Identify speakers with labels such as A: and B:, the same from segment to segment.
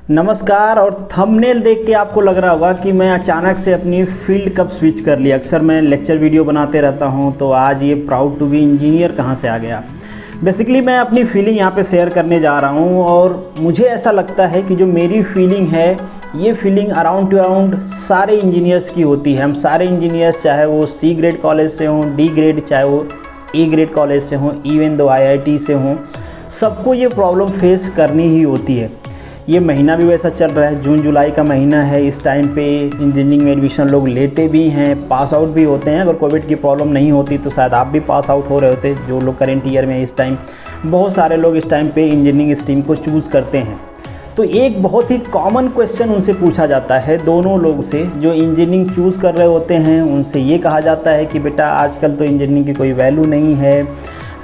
A: नमस्कार। और थंबनेल देख के आपको लग रहा होगा कि मैं अचानक से अपनी फील्ड कब स्विच कर लिया। अक्सर मैं लेक्चर वीडियो बनाते रहता हूं, तो आज ये प्राउड टू बी इंजीनियर कहां से आ गया। बेसिकली मैं अपनी फीलिंग यहाँ पे शेयर करने जा रहा हूं और मुझे ऐसा लगता है कि जो मेरी फीलिंग है ये फीलिंग अराउंड टू अराउंड सारे इंजीनियर्स की होती है। हम सारे इंजीनियर्स, चाहे वो सी ग्रेड कॉलेज से हों, डी ग्रेड, चाहे वो ई ग्रेड कॉलेज से हों, इवन दो IIT से हों, सबको ये प्रॉब्लम फेस करनी ही होती है। ये महीना भी वैसा चल रहा है, जून जुलाई का महीना है। इस टाइम पे इंजीनियरिंग में एडमिशन लोग लेते भी हैं, पास आउट भी होते हैं। अगर कोविड की प्रॉब्लम नहीं होती तो शायद आप भी पास आउट हो रहे होते। जो लोग करेंट ईयर में इस टाइम, बहुत सारे लोग इस टाइम पे इंजीनियरिंग स्ट्रीम को चूज़ करते हैं। तो एक बहुत ही कॉमन क्वेश्चन उनसे पूछा जाता है, दोनों लोग से जो इंजीनियरिंग चूज़ कर रहे होते हैं उनसे ये कहा जाता है कि बेटा आजकल तो इंजीनियरिंग की कोई वैल्यू नहीं है,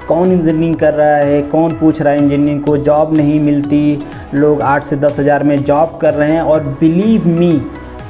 A: कौन इंजीनियरिंग कर रहा है, कौन पूछ रहा है इंजीनियरिंग को, जॉब नहीं मिलती, लोग 8 से 10 हज़ार में जॉब कर रहे हैं। और बिलीव मी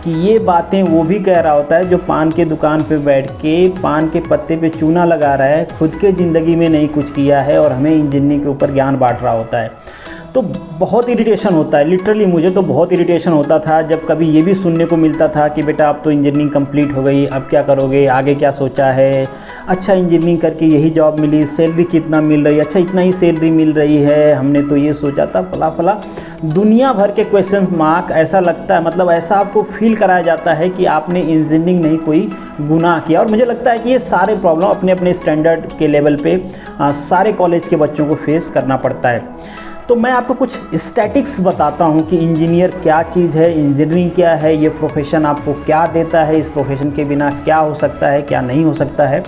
A: कि ये बातें वो भी कह रहा होता है जो पान के दुकान पे बैठ के पान के पत्ते पे चूना लगा रहा है, खुद के ज़िंदगी में नहीं कुछ किया है और हमें इंजीनियरिंग के ऊपर ज्ञान बांट रहा होता है। तो बहुत इरिटेशन होता है, लिटरली मुझे तो बहुत इरिटेशन होता था जब कभी ये भी सुनने को मिलता था कि बेटा अब तो इंजीनियरिंग कंप्लीट हो गई, अब क्या करोगे, आगे क्या सोचा है। अच्छा इंजीनियरिंग करके यही जॉब मिली, सैलरी कितना मिल रही है, अच्छा इतना ही सैलरी मिल रही है, हमने तो ये सोचा था, फला फला दुनिया भर के क्वेश्चन मार्क। ऐसा लगता है, मतलब ऐसा आपको फील कराया जाता है कि आपने इंजीनियरिंग नहीं कोई गुनाह किया। और मुझे लगता है कि ये सारे प्रॉब्लम अपने अपने स्टैंडर्ड के लेवल पे सारे कॉलेज के बच्चों को फेस करना पड़ता है। तो मैं आपको कुछ स्टैटिक्स बताता हूं कि इंजीनियर क्या चीज़ है, इंजीनियरिंग क्या है, ये प्रोफेशन आपको क्या देता है, इस प्रोफेशन के बिना क्या हो सकता है, क्या नहीं हो सकता है।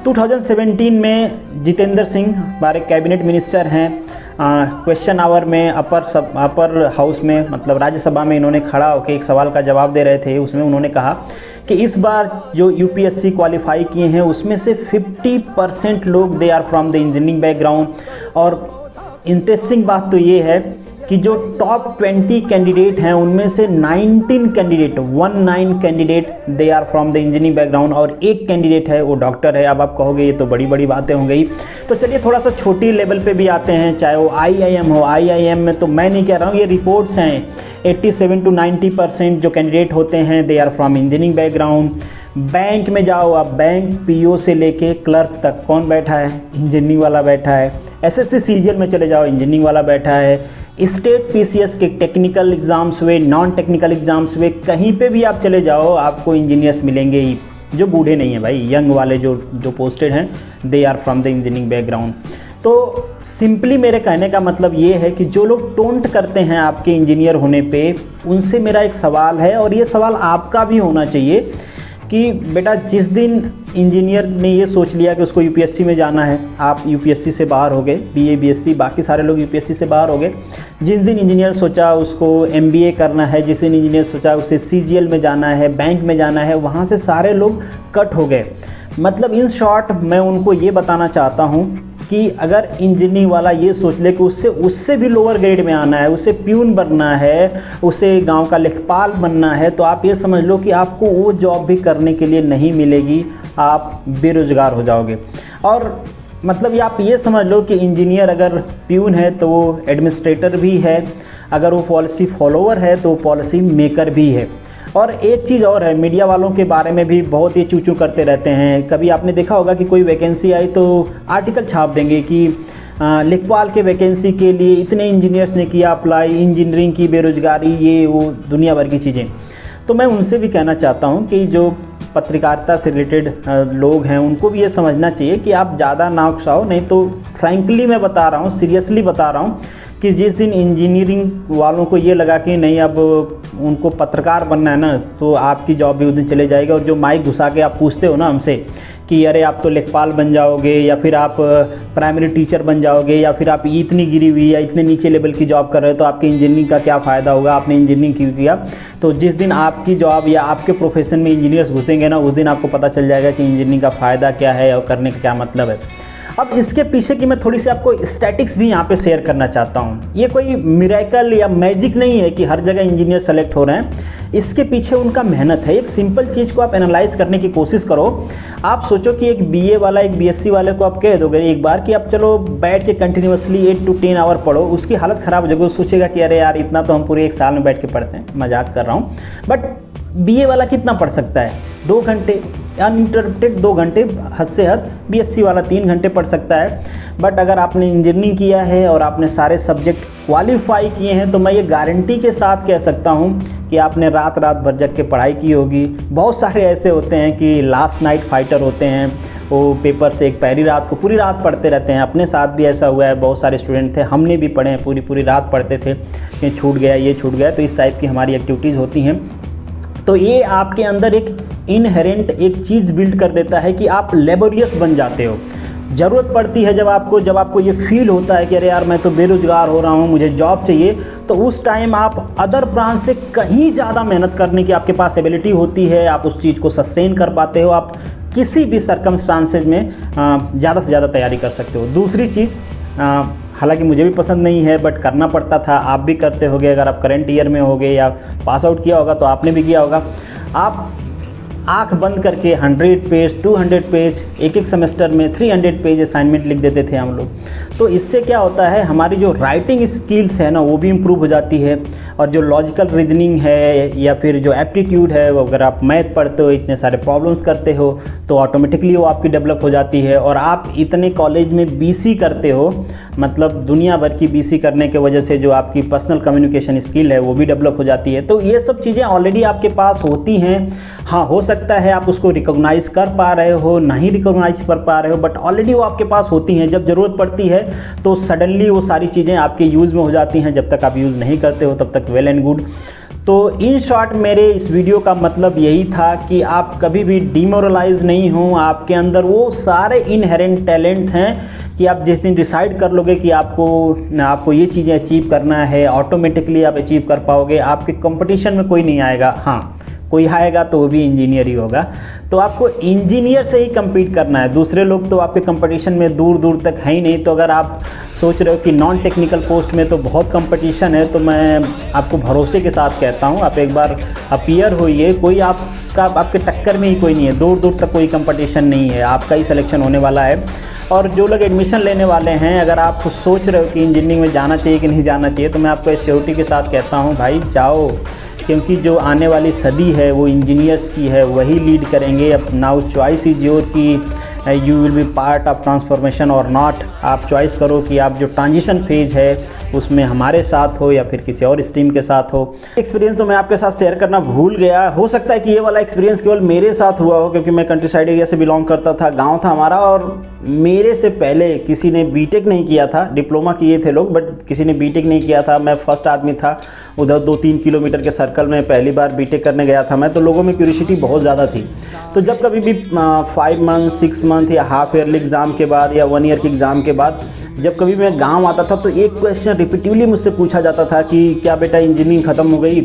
A: 2017 में जितेंद्र सिंह हमारे कैबिनेट मिनिस्टर हैं। क्वेश्चन आवर में अपर हाउस में, मतलब राज्यसभा में, इन्होंने खड़ा होकर एक सवाल का जवाब दे रहे थे। उसमें उन्होंने कहा कि इस बार जो UPSC क्वालिफाई किए हैं उसमें से 50% लोग they are from the engineering background. और इंटरेस्टिंग बात तो ये है कि जो टॉप 20 कैंडिडेट हैं उनमें से 19 candidate they are from the engineering background और एक कैंडिडेट है वो डॉक्टर है। अब आप कहोगे ये तो बड़ी बड़ी बातें हो गई, तो चलिए थोड़ा सा छोटी लेवल पे भी आते हैं, चाहे वो IIM हो। IIM में तो मैं नहीं कह रहा हूँ, ये रिपोर्ट्स हैं, 87 to 90% जो कैंडिडेट होते हैं they are from engineering background. Bank में जाओ आप, बैंक PO से लेके क्लर्क तक कौन बैठा है, इंजीनियरिंग वाला बैठा है। SSC CGL में चले जाओ, इंजीनियरिंग वाला बैठा है। स्टेट PCS के टेक्निकल एग्ज़ाम्स हुए, नॉन टेक्निकल एग्ज़ाम्स हुए, कहीं पे भी आप चले जाओ आपको इंजीनियर्स मिलेंगे ही, जो बूढ़े नहीं हैं भाई, यंग वाले जो पोस्टेड हैं they are from the engineering background. तो सिंपली मेरे कहने का मतलब ये है कि जो लोग टोंट करते हैं आपके इंजीनियर होने पे, उनसे मेरा एक सवाल है और ये सवाल आपका भी होना चाहिए कि बेटा जिस दिन इंजीनियर ने ये सोच लिया कि उसको UPSC में जाना है, आप UPSC से बाहर हो गए, BA BSc, बाकी सारे लोग UPSC से बाहर हो गए। जिस दिन इंजीनियर सोचा उसको MBA करना है, जिस दिन इंजीनियर सोचा उसे CGL में जाना है, बैंक में जाना है, वहाँ से सारे लोग कट हो गए। मतलब इन शॉर्ट मैं उनको ये बताना चाहता हूँ कि अगर इंजीनियरिंग वाला ये सोच ले कि उससे भी लोअर ग्रेड में आना है, उसे प्यून बनना है, उसे गांव का लेखपाल बनना है, तो आप ये समझ लो कि आपको वो जॉब भी करने के लिए नहीं मिलेगी, आप बेरोज़गार हो जाओगे। और मतलब आप ये समझ लो कि इंजीनियर अगर प्यून है तो वो एडमिनिस्ट्रेटर भी है, अगर वो पॉलिसी फॉलोअर है तो वो पॉलिसी मेकर भी है। और एक चीज़ और है, मीडिया वालों के बारे में भी बहुत ही चू करते रहते हैं। कभी आपने देखा होगा कि कोई वैकेंसी आई तो आर्टिकल छाप देंगे कि लेखपाल के वैकेंसी के लिए इतने इंजीनियर्स ने किया अप्लाई, इंजीनियरिंग की बेरोज़गारी, ये वो दुनिया भर की चीज़ें। तो मैं उनसे भी कहना चाहता हूँ कि जो पत्रकारिता से रिलेटेड लोग हैं उनको भी ये समझना चाहिए कि आप ज़्यादा ना उकसाओ, नहीं तो फ्रैंकली मैं बता रहा हूँ, सीरियसली बता रहा हूँ कि जिस दिन इंजीनियरिंग वालों को ये लगा कि नहीं अब उनको पत्रकार बनना है ना, तो आपकी जॉब भी उस दिन चले जाएगी। और जो माइक घुसा के आप पूछते हो ना हमसे कि अरे आप तो लेखपाल बन जाओगे या फिर आप प्राइमरी टीचर बन जाओगे या फिर आप इतनी गिरी हुई या इतने नीचे लेवल की जॉब कर रहे हो तो आपकी इंजीनियरिंग का क्या फ़ायदा होगा, आपने इंजीनियरिंग क्यों किया। तो जिस दिन आपकी जॉब या आपके प्रोफेशन में इंजीनियर्स घुसेंगे ना, उस दिन आपको पता चल जाएगा कि इंजीनियरिंग का फ़ायदा क्या है और करने का क्या मतलब है। अब इसके पीछे की मैं थोड़ी सी आपको स्टैटिक्स भी यहाँ पे शेयर करना चाहता हूँ। ये कोई मिरेकल या मैजिक नहीं है कि हर जगह इंजीनियर सेलेक्ट हो रहे हैं, इसके पीछे उनका मेहनत है। एक सिंपल चीज़ को आप एनालाइज करने की कोशिश करो। आप सोचो कि एक बीए वाला एक बीएससी वाले को आप कह दोगे एक बार कि आप चलो बैठ के कंटिन्यूसली 8 to 10 आवर पढ़ो, उसकी हालत ख़राब हो जाएगी। वो सोचेगा कि अरे यार इतना तो हम पूरे एक साल में बैठ के पढ़ते हैं, मजाक कर रहा हूँ। बट बीए वाला कितना पढ़ सकता है? 2 घंटे अनइंटरप्टेड, 2 घंटे हद से हद। बीएससी वाला 3 घंटे पढ़ सकता है। बट अगर आपने इंजीनियरिंग किया है और आपने सारे सब्जेक्ट क्वालिफाई किए हैं तो मैं ये गारंटी के साथ कह सकता हूँ कि आपने रात भर जग के पढ़ाई की होगी। बहुत सारे ऐसे होते हैं कि लास्ट नाइट फाइटर होते हैं, वो पेपर से एक पहली रात को पूरी रात पढ़ते रहते हैं। अपने साथ भी ऐसा हुआ है, बहुत सारे स्टूडेंट थे, हमने भी पढ़े हैं, पूरी रात पढ़ते थे कि छूट गया, ये छूट गया। तो इस टाइप की हमारी एक्टिविटीज़ होती हैं। तो ये आपके अंदर एक इनहेरेंट एक चीज़ बिल्ड कर देता है कि आप लेबोरियस बन जाते हो। ज़रूरत पड़ती है जब आपको ये फील होता है कि अरे यार मैं तो बेरोज़गार हो रहा हूँ, मुझे जॉब चाहिए, तो उस टाइम आप अदर ब्रांच से कहीं ज़्यादा मेहनत करने की आपके पास एबिलिटी होती है। आप उस चीज़ को सस्टेन कर पाते हो। आप किसी भी सर्कमस्टांसेज में ज़्यादा से ज़्यादा तैयारी कर सकते हो। दूसरी चीज़, हालांकि मुझे भी पसंद नहीं है बट करना पड़ता था, आप भी करते होगे। अगर आप करंट ईयर में होगे या पास आउट किया होगा तो आपने भी किया होगा। आप आंख बंद करके 100 पेज 200 पेज एक सेमेस्टर में 300 पेज असाइनमेंट लिख देते थे हम लोग। तो इससे क्या होता है, हमारी जो राइटिंग स्किल्स है ना वो भी इम्प्रूव हो जाती है। और जो लॉजिकल रीजनिंग है या फिर जो एप्टीट्यूड है, वो अगर आप मैथ पढ़ते हो, इतने सारे प्रॉब्लम्स करते हो तो ऑटोमेटिकली वो आपकी डेवलप हो जाती है। और आप इतने कॉलेज में बीसी करते हो, मतलब दुनिया भर की बीसी करने के वजह से जो आपकी पर्सनल कम्युनिकेशन स्किल है वो भी डेवलप हो जाती है। तो ये सब चीज़ें ऑलरेडी आपके पास होती हैं। हाँ, हो सकता है आप उसको रिकॉग्नाइज़ कर पा रहे हो, नहीं रिकॉग्नाइज कर पा रहे हो, बट ऑलरेडी वो आपके पास होती हैं। जब ज़रूरत पड़ती है तो सडनली वो सारी चीज़ें आपके यूज़ में हो जाती हैं। जब तक आप यूज़ नहीं करते हो तब तक वेल एंड गुड। तो इन शॉर्ट मेरे इस वीडियो का मतलब यही था कि आप कभी भी डिमोरलाइज नहीं हो। आपके अंदर वो सारे इनहेरेंट टैलेंट हैं कि आप जिस दिन डिसाइड कर लोगे कि आपको ये चीज़ें अचीव करना है, ऑटोमेटिकली आप अचीव कर पाओगे। आपके कंपटीशन में कोई नहीं आएगा। हाँ, कोई आएगा तो वो भी इंजीनियर ही होगा। तो आपको इंजीनियर से ही कम्पीट करना है। दूसरे लोग तो आपके कंपटीशन में दूर दूर तक है ही नहीं। तो अगर आप सोच रहे हो कि नॉन टेक्निकल पोस्ट में तो बहुत कंपटीशन है, तो मैं आपको भरोसे के साथ कहता हूँ आप एक बार अपीयर होइए। कोई आपके टक्कर में ही कोई नहीं है, दूर दूर तक कोई कंपटीशन नहीं है, आपका ही सिलेक्शन होने वाला है। और जो लोग एडमिशन लेने वाले हैं, अगर आप सोच रहे हो कि इंजीनियरिंग में जाना चाहिए कि नहीं जाना चाहिए, तो मैं आपको श्योरिटी के साथ कहता हूँ भाई जाओ, क्योंकि जो आने वाली सदी है वो इंजीनियर्स की है, वही लीड करेंगे। अब नाउ चॉइस इज़ योर कि you will be part of transformation और नॉट। आप चॉइस करो कि आप जो ट्रांजिशन फेज है उसमें हमारे साथ हो या फिर किसी और स्ट्रीम के साथ हो। एक्सपीरियंस तो मैं आपके साथ शेयर करना भूल गया। हो सकता है कि ये वाला एक्सपीरियंस केवल मेरे साथ हुआ हो, क्योंकि मैं कंट्री साइड एरिया से बिलोंग करता था, गांव था हमारा, और मेरे से पहले किसी ने बीटेक नहीं किया था। डिप्लोमा किए थे लोग बट किसी ने बीटेक नहीं किया था। मैं फर्स्ट आदमी था उधर 2-3 किलोमीटर के सर्कल में पहली बार बीटेक करने गया था मैं। तो लोगों में क्यूरियोसिटी बहुत ज़्यादा थी। तो जब कभी भी 5 मंथ 6 मंथ या हाफ ईयरली एग्ज़ाम के बाद या 1 ईयर के एग्ज़ाम के बाद जब कभी मैं गांव आता था तो एक क्वेश्चन रिपीटिवली मुझसे पूछा जाता था कि क्या बेटा इंजीनियरिंग ख़त्म हो गई?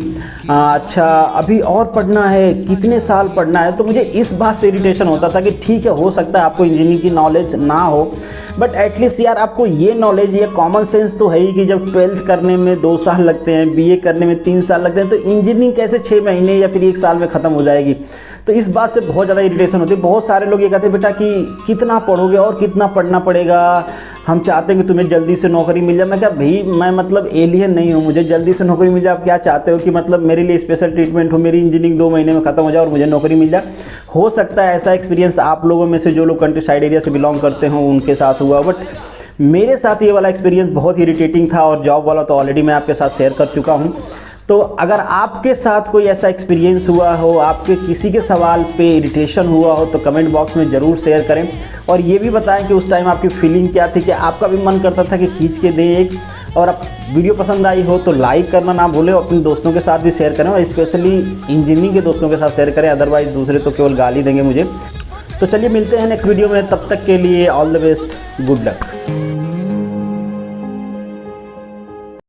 A: अच्छा अभी और पढ़ना है, कितने साल पढ़ना है? तो मुझे इस बात से इरिटेशन होता था कि ठीक है, हो सकता है आपको इंजीनियरिंग की नॉलेज ना हो, बट एटलीस्ट यार आपको ये नॉलेज, ये कॉमन सेंस तो है ही कि जब 12th करने में 2 साल लगते हैं, बीए करने में 3 साल लगते हैं, तो इंजीनियरिंग कैसे 6 महीने या फिर 1 साल में ख़त्म हो जाएगी? तो इस बात से बहुत ज़्यादा इरिटेशन होती है। बहुत सारे लोग ये कहते हैं बेटा कि कितना पढ़ोगे और कितना पढ़ना पड़ेगा, हम चाहते हैं कि तुम्हें जल्दी से नौकरी मिल जाए। मैं क्या भाई, मैं मतलब एलियन नहीं हूँ, मुझे जल्दी से नौकरी मिल जाए। आप क्या चाहते हो कि मतलब मेरे लिए स्पेशल ट्रीटमेंट हो, मेरी इंजीनियरिंग 2 महीने में ख़त्म हो जाए और मुझे नौकरी मिल जाए? हो सकता है ऐसा एक्सपीरियंस आप लोगों में से जो लोग कंट्री साइड एरिया से बिलोंग करते हों उनके साथ हुआ, बट मेरे साथ ये वाला एक्सपीरियंस बहुत इरिटेटिंग था। और जॉब वाला तो ऑलरेडी मैं आपके साथ शेयर कर चुका हूँ। तो अगर आपके साथ कोई ऐसा एक्सपीरियंस हुआ हो, आपके किसी के सवाल पे इरिटेशन हुआ हो, तो कमेंट बॉक्स में ज़रूर शेयर करें। और ये भी बताएं कि उस टाइम आपकी फीलिंग क्या थी, कि आपका भी मन करता था कि खींच के दें एक। और अब वीडियो पसंद आई हो तो लाइक करना ना भूलें, अपने दोस्तों के साथ भी शेयर करें, और स्पेशली इंजीनियरिंग के दोस्तों के साथ शेयर करें, अदरवाइज़ दूसरे तो केवल गाली देंगे मुझे। तो चलिए मिलते हैं नेक्स्ट वीडियो में, तब तक के लिए all the best, good luck.